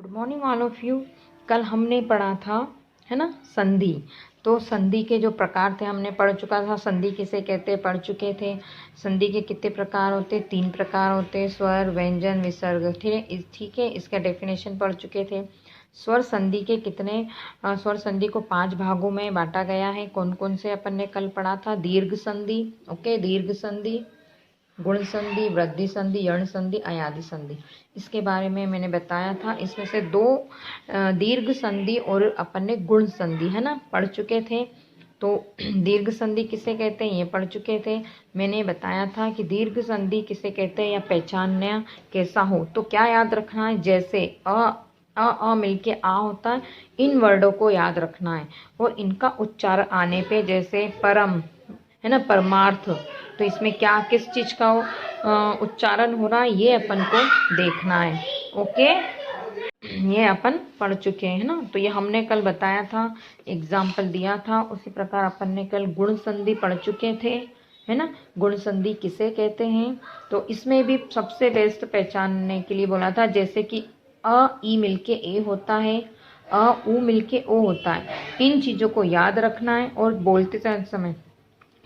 Good morning all of you. कल हमने पढ़ा था, है ना, संधि। तो संधि के जो प्रकार थे हमने पढ़ चुका था। संधि किसे कहते हैं पढ़ चुके थे। संधि के कितने प्रकार होते? 3 प्रकार होते, स्वर, व्यंजन, विसर्ग। ठीक है, इसका डेफिनेशन पढ़ चुके थे। स्वर संधि के कितने स्वर संधि को 5 भागों में बांटा गया है। कौन कौन से अपन ने कल पढ़ा था? दीर्घ संधि, ओके, दीर्घ संधि, गुण संधि, वृद्धि संधि, यण संधि, अयादि संधि। इसके बारे में मैंने बताया था। इसमें से 2 दीर्घ संधि और अपन ने गुण संधि, है ना, पढ़ चुके थे। तो दीर्घ संधि किसे कहते हैं ये पढ़ चुके थे। मैंने बताया था कि दीर्घ संधि किसे कहते हैं या पहचानना कैसा हो तो क्या याद रखना है। जैसे अ मिलके आ होता है, इन वर्डों को याद रखना है और इनका उच्चारण आने पे, जैसे परम, है ना, परमार्थ, तो इसमें क्या किस चीज़ का उच्चारण हो रहा है ये अपन को देखना है। ओके, ये अपन पढ़ चुके हैं ना। तो ये हमने कल बताया था, एग्जाम्पल दिया था। उसी प्रकार अपन ने कल गुण संधि पढ़ चुके थे, है ना। गुण संधि किसे कहते हैं तो इसमें भी सबसे बेस्ट पहचानने के लिए बोला था। जैसे कि अ ई मिलके ए होता है, अ उ मिलके ओ होता है। इन चीज़ों को याद रखना है और बोलते समय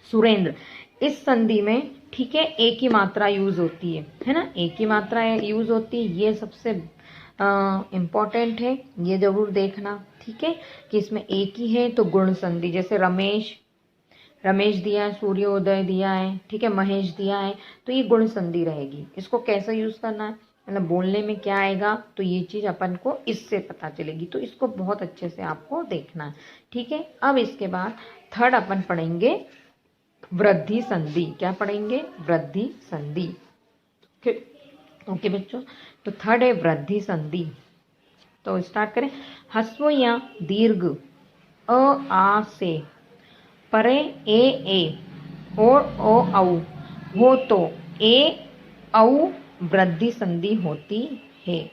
सुरेंद्र, इस संधि में, ठीक है, एक ही मात्रा यूज होती है ना, एक ही मात्रा यूज होती है। ये सबसे इम्पॉर्टेंट है, ये जरूर देखना, ठीक है, कि इसमें एक ही है। तो गुण संधि, जैसे रमेश, रमेश दिया है, सूर्योदय दिया है, ठीक है, महेश दिया है, तो ये गुण संधि रहेगी। इसको कैसे यूज करना है, मतलब बोलने में क्या आएगा, तो ये चीज अपन को इससे पता चलेगी। तो इसको बहुत अच्छे से आपको देखना है, ठीक है। अब इसके बाद थर्ड अपन पढ़ेंगे वृद्धि संधि। क्या पढ़ेंगे? वृद्धि संधि। ओके बच्चों, तो थर्ड है वृद्धि संधि। तो स्टार्ट करें। ह्रस्व या दीर्घ अ आ से परे ए और ओ औ हो तो ए औ वृद्धि संधि होती है।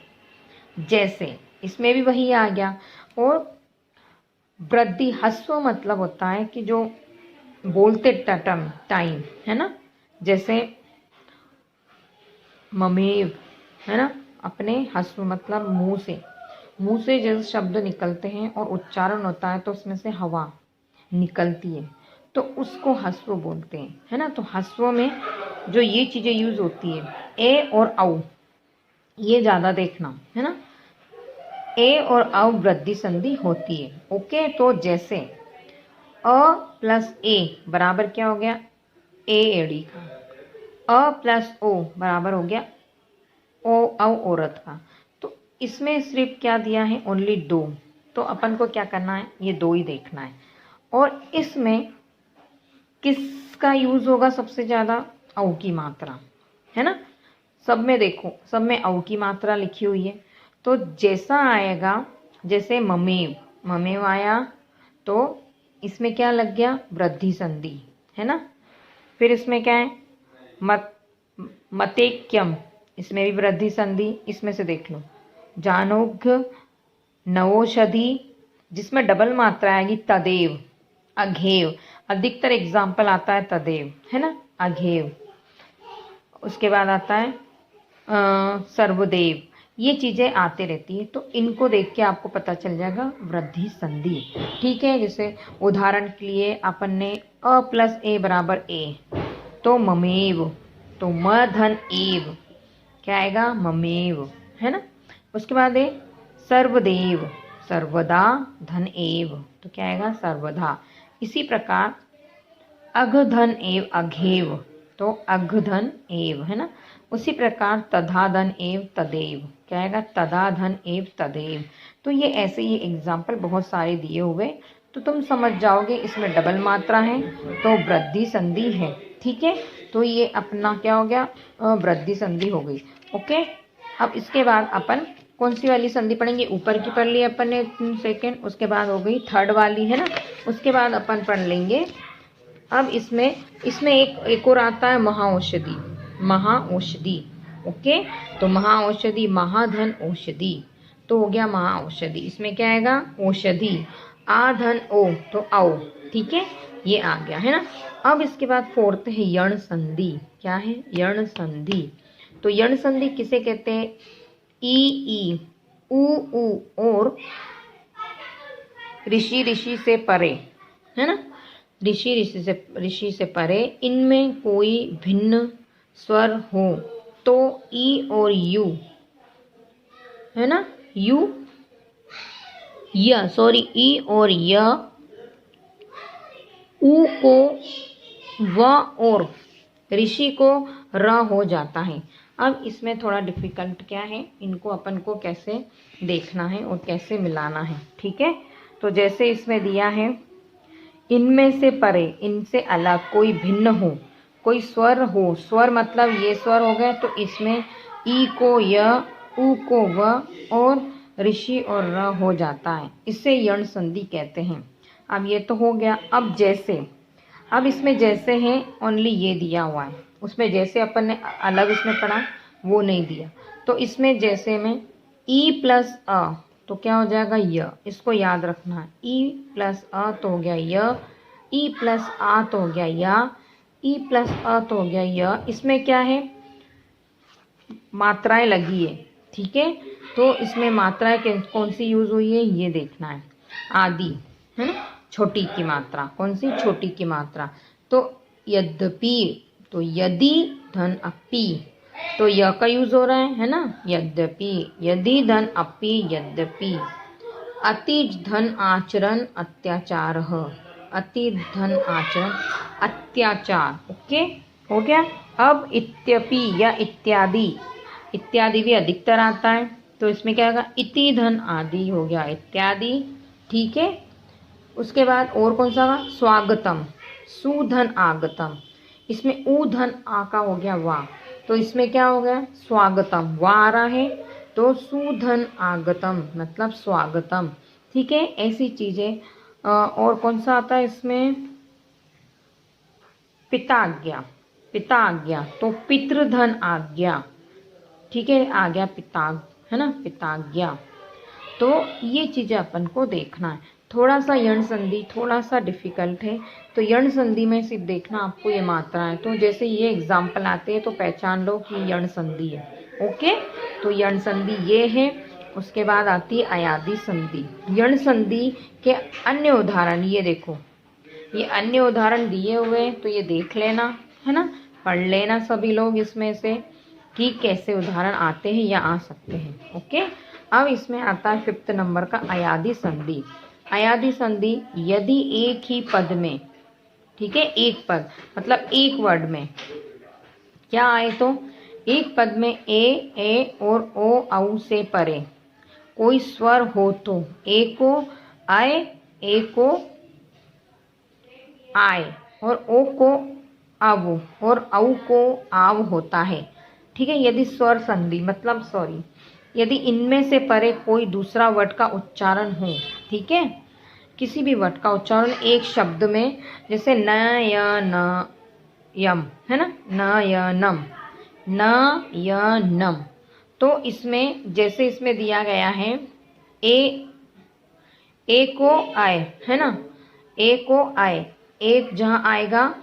जैसे इसमें भी वही आ गया। और वृद्धि ह्रस्व मतलब होता है कि जो बोलते टाइम, है ना, जैसे ममेव, है ना, अपने ह्रस्व मतलब मुंह से जैसे शब्द निकलते हैं और उच्चारण होता है तो उसमें से हवा निकलती है तो उसको ह्रस्व बोलते हैं, है ना। तो ह्रस्व में जो ये चीजें यूज होती है, ए और औ, ये ज्यादा देखना, है ना। ए और औ वृद्धि संधि होती है। ओके, तो जैसे अ प्लस ए बराबर क्या हो गया? ए एड़ी का। अ प्लस ओ बराबर हो गया ओ औ औरत का। तो इसमें सिर्फ क्या दिया है? ओनली 2। तो अपन को क्या करना है? ये 2 ही देखना है। और इसमें किसका यूज होगा सबसे ज्यादा? औ की मात्रा, है ना। सब में देखो, सब में औ की मात्रा लिखी हुई है। तो जैसा आएगा, जैसे ममेव, ममेव आया तो इसमें क्या लग गया? वृद्धि संधि, है ना। फिर इसमें क्या है? मतेक्यम, इसमें भी वृद्धि संधि। इसमें से देख लो, जानोघ्य, नवोषधि, जिसमें डबल मात्रा आएगी, तदेव, अघेव। अधिकतर एग्जाम्पल आता है तदेव, है ना, अघेव। उसके बाद आता है सर्वदेव। ये चीजें आते रहती है, तो इनको देख के आपको पता चल जाएगा वृद्धि संधि, ठीक है। जैसे उदाहरण के लिए अपन ने अ प्लस ए बराबर ए, तो ममेव, तो म धन एव, क्या आएगा? ममेव, है ना। उसके बाद है सर्वदेव, सर्वदा धन एव, तो क्या आएगा? सर्वदा। इसी प्रकार अघ धन एव अघेव, तो अघ धन एव, है ना। उसी प्रकार तधा धन एव तदेव, क्या आएगा? तदा धन एव तदेव। तो ये ऐसे ही एग्जाम्पल बहुत सारे दिए हुए, तो तुम समझ जाओगे इसमें डबल मात्रा है तो वृद्धि संधि है, ठीक है। तो ये अपना क्या हो गया? वृद्धि संधि हो गई। ओके, अब इसके बाद अपन कौन सी वाली संधि पढ़ेंगे? ऊपर की पढ़ ली अपन ने सेकेंड, उसके बाद हो गई थर्ड वाली, है ना। उसके बाद अपन पढ़ लेंगे अब इसमें एक और आता है महाऔषधि, महाऔषधि। ओके, तो महाऔषधि, महाधन औषधि, तो हो गया महाऔषधि। इसमें क्या आएगा? औषधि, आ धन ओ, तो औ, ठीक है, ये आ गया, है ना। अब इसके बाद फोर्थ है यण संधि। क्या है? यण संधि। तो यण संधि किसे कहते हैं? ई ऊ और ऋषि ऋषि से परे, है ना, ऋषि से परे इनमें कोई भिन्न स्वर हो तो ई और यू, है ना, ई और य, ऊ को व और ऋषि को र हो जाता है। अब इसमें थोड़ा डिफिकल्ट क्या है, इनको अपन को कैसे देखना है और कैसे मिलाना है, ठीक है। तो जैसे इसमें दिया है, इनमें से परे, इनसे अलग कोई भिन्न हो, कोई स्वर हो, स्वर मतलब ये स्वर हो गए, तो इसमें ई को य, ऊ को व और ऋषि और र हो जाता है, इसे यण संधि कहते हैं। अब ये तो हो गया। अब इसमें जैसे है ओनली ये दिया हुआ है, उसमें जैसे अपन ने अलग उसमें पढ़ा वो नहीं दिया। तो इसमें जैसे में ई प्लस अ तो क्या हो जाएगा य, इसको याद रखना है। ई प्लस अ तो हो गया य, ई प्लस आ तो हो गया या, ई प्लस अ तो हो गया य। इसमें क्या है, मात्राएं लगी है, ठीक है। तो इसमें मात्राएं कौन सी यूज हुई है ये देखना है। आदि, है ना, छोटी की मात्रा, कौन सी, छोटी की मात्रा। तो यद्यपि, तो यदि धन अपि, तो य का यूज हो रहा है ना, यद्यपि, यदि धन अपि यद्यपि। अति धन आचरण अत्याचार, अति धन आचरण अत्याचार, ओके, हो गया। अब इत्यपि या इत्यादि, इत्यादि भी अधिकतर आता है, तो इसमें क्या होगा, इति धन आदि हो गया इत्यादि, ठीक है। उसके बाद और कौन सा होगा, स्वागतम, सुधन आगतम। इसमें ऊ धन आ का हो गया वा, तो इसमें क्या हो गया, स्वागतम, वा आ रहा है तो सुधन आगतम मतलब स्वागतम, ठीक है। ऐसी चीजें। और कौन सा आता है इसमें, पिताज्ञा, पिता आज्ञा, तो पितृधन आज्ञा, ठीक है, आ गया पिता, है ना, पिताज्ञा। तो ये चीजें अपन को देखना है। थोड़ा सा यण संधि थोड़ा सा डिफिकल्ट है, तो यण संधि में सिर्फ देखना आपको ये मात्रा है, तो जैसे ये एग्जाम्पल आते हैं तो पहचान लो कि यण संधि है, ओके। तो यण संधि ये है। उसके बाद आती है अयादि संधि। यण संधि के अन्य उदाहरण ये देखो, ये अन्य उदाहरण दिए हुए, तो ये देख लेना, है ना, पढ़ लेना सभी लोग इसमें से कि कैसे उदाहरण आते हैं या आ सकते हैं, ओके। अब इसमें आता है 5th नंबर का अयादि संधि। अयादि संधि यदि एक ही पद में, ठीक है, एक पद मतलब एक वर्ड में क्या आए, तो एक पद में ए और ओ औ से परे कोई स्वर हो तो ए को आए, ए को आए और ओ को अव और औ को आव होता है, ठीक है। यदि स्वर संधि मतलब यदि इनमें से परे कोई दूसरा वर्ड का उच्चारण हो, ठीक है, किसी भी वर्ड का उच्चारण एक शब्द में, जैसे न य न यम, है ना, न य नम, न य नम, तो इसमें जैसे इसमें दिया गया है ए को आए, है ना, ए को आए, एक जहाँ आएगा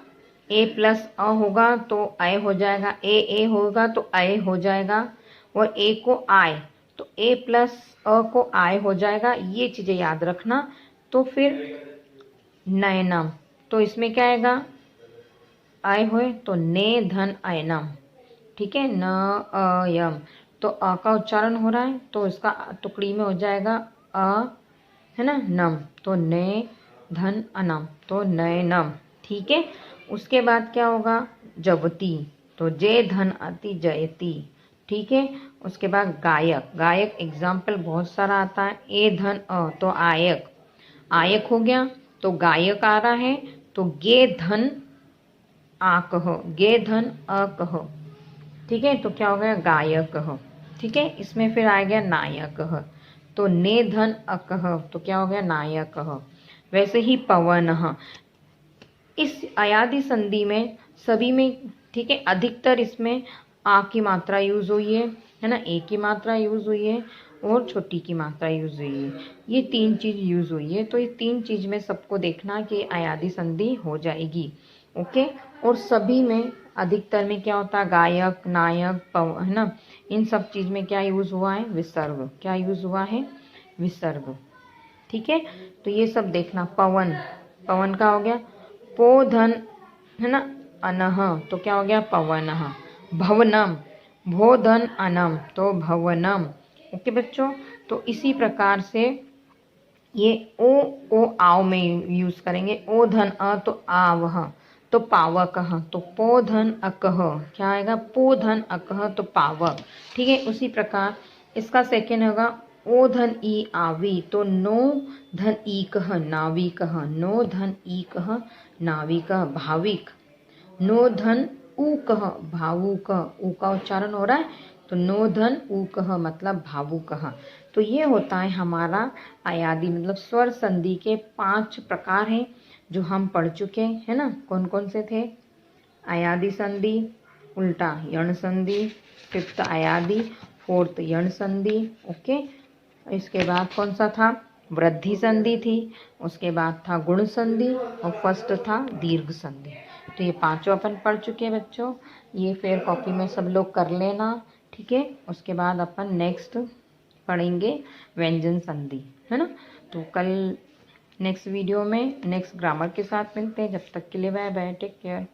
ए प्लस अ होगा तो आए हो जाएगा, ए होगा तो आए हो जाएगा, और ए को आए तो ए प्लस अ को आए हो जाएगा, ये चीज़ें याद रखना। तो फिर नयनम, तो इसमें क्या आएगा, आए हुए तो ने धन आयनम, ठीक है। न अयम, तो अ का उच्चारण हो रहा है तो इसका टुकड़ी में हो जाएगा अ, है ना, नम, तो ने धन अनम, तो नयनम, ठीक है। उसके बाद क्या होगा, जवती, तो जय धन अति जयती, ठीक है। उसके बाद गायक, गायक एग्जाम्पल बहुत सारा आता है, ए धन अ तो आयक, आयक हो गया, तो गायक आ रहा है तो गे धन आ कहो, गे धन अ कहो, ठीक है। तो क्या हो गया, गायक, ठीक है। इसमें फिर आ गया नायक, तो ने धन अकह, तो क्या हो गया, नायक। वैसे ही पवन, इस अयादि संधि में सभी में, ठीक है, अधिकतर इसमें आ की मात्रा यूज हुई है ना, ए की मात्रा यूज हुई है और छोटी की मात्रा यूज हुई है, ये 3 चीज यूज हुई है। तो ये 3 चीज में सबको देखना कि अयादि संधि हो जाएगी। ओके। और सभी में अधिकतर में क्या होता है, गायक, नायक, पव, है ना, इन सब चीज़ में क्या यूज़ हुआ है, विसर्ग। क्या यूज़ हुआ है, विसर्ग। ठीक है, तो ये सब देखना। पवन, पवन का हो गया पो धन, है ना, अनह, तो क्या हो गया, पवनः। भवनम, भो धन अनम, तो भवनम। ओके बच्चों, तो इसी प्रकार से ये ओ आव में यूज करेंगे। ओ धन अ तो आवह, तो पावकः। तो पो धन अकह, क्या आएगा, पो धन अकह, तो पावक। ठीक है, उसी प्रकार इसका सेकेंड होगा ओ धन ई आवी, तो नो धन ईकः, नाविकः। नो धन ईकः, नाविकः, भाविक। नो धन ऊकः, भावुकः। ऊ का उच्चारण हो रहा है, तो नो धन ऊकः मतलब भावुकः। तो ये होता है हमारा अयादि मतलब स्वर संधि के 5 प्रकार हैं जो हम पढ़ चुके हैं ना। कौन कौन से थे, अयादि संधि, उल्टा यण संधि, फिफ्थ अयादि, फोर्थ यण संधि। ओके, इसके बाद कौन सा था, वृद्धि संधि थी, उसके बाद था गुण संधि, और फर्स्ट था दीर्घ संधि। तो ये 5 अपन पढ़ चुके हैं बच्चों। ये फिर कॉपी में सब लोग कर लेना। ठीक है, उसके बाद अपन नेक्स्ट पढ़ेंगे व्यंजन संधि, है ना। तो कल नेक्स्ट वीडियो में नेक्स्ट ग्रामर के साथ मिलते हैं। जब तक के लिए बाय बाय, टेक केयर।